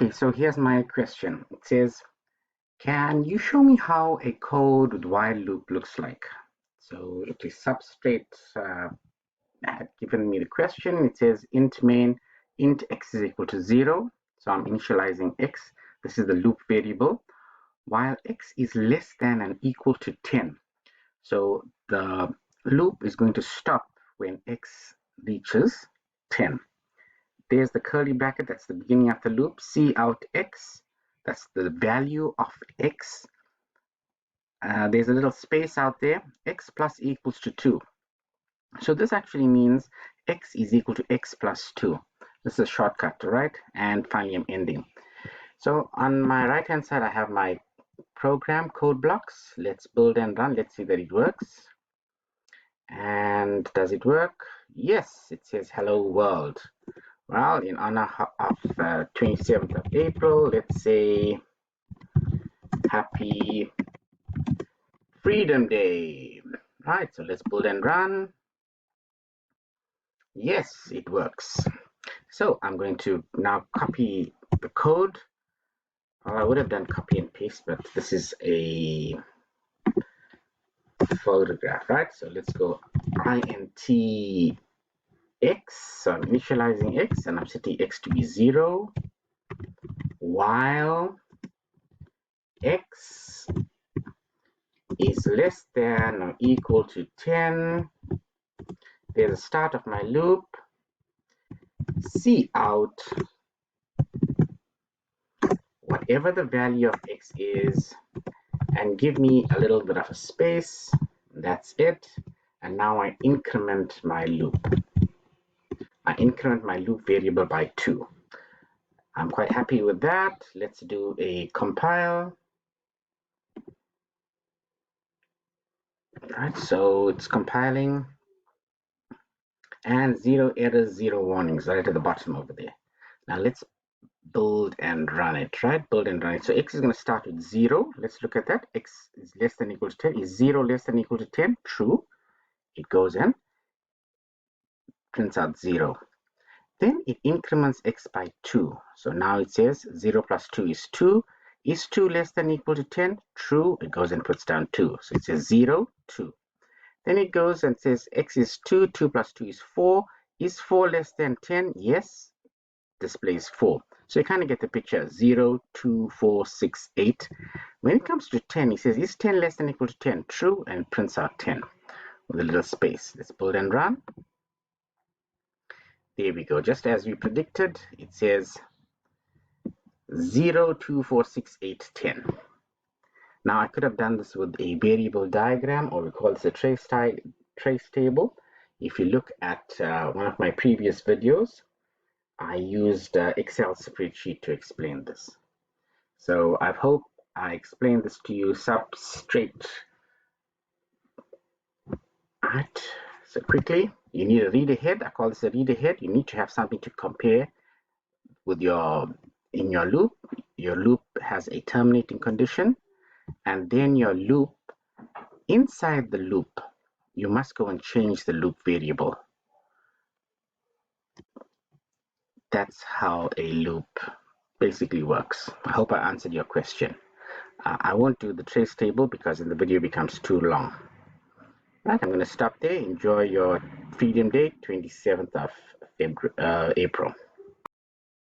Okay, so here's my question. It says, can you show me how a code with while loop looks like? So if the substrate had given me the question, it says int main, int x is equal to 0. So I'm initializing x. This is the loop variable. While x is less than and equal to 10. So the loop is going to stop when x reaches 10. There's the curly bracket, that's the beginning of the loop. C out x, that's the value of x. There's a little space out there, x plus equals to 2. So this actually means x is equal to x plus 2. This is a shortcut, right? And finally I'm ending. So on my right hand side I have my program code blocks. Let's build and run. Let's see that it works. And does it work? Yes, it says hello world. Well, in honor of 27th of April, let's say happy Freedom Day. Right, so let's build and run. Yes, it works. So I'm going to now copy the code. Well, I would have done copy and paste, but this is a photograph, right? So let's go int x. So I'm initializing x and I'm setting x to be 0 while x is less than or equal to 10. There's the start of my loop. C out whatever the value of x is and give me a little bit of a space. That's it. And now I increment my loop. I increment my loop variable by 2. I'm quite happy with that. Let's do a compile. All right, so it's compiling. And 0 errors, 0 warnings right at the bottom over there. Now let's build and run it, right? Build and run it. So x is going to start with 0. Let's look at that. X is less than or equal to 10. Is 0 less than or equal to 10? True. It goes in, prints out 0. Then it increments x by 2. So now it says 0 plus 2 is 2. Is 2 less than or equal to 10? True. It goes and puts down 2. So it says 0, 2. Then it goes and says x is 2, 2 plus 2 is 4. Is 4 less than 10? Yes. Displays 4. So you kind of get the picture. 0, 2, 4, 6, 8. When it comes to 10, it says, is 10 less than or equal to 10? True, and prints out 10 with a little space. Let's build and run. There we go. Just as we predicted, it says 0, 2, 4, 6, 8, 10. Now I could have done this with a variable diagram, or we call this a trace table. If you look at one of my previous videos, I used Excel spreadsheet to explain this. So I hope I explained this to you substrate. Right. So quickly, you need a read ahead. I call this a read ahead. You need to have something to compare with in your loop. Your loop has a terminating condition, and then your loop, inside the loop, you must go and change the loop variable. That's how a loop basically works. I hope I answered your question. I won't do the trace table because then the video becomes too long. Right, I'm going to stop there. Enjoy your Freedom Day, 27th of April.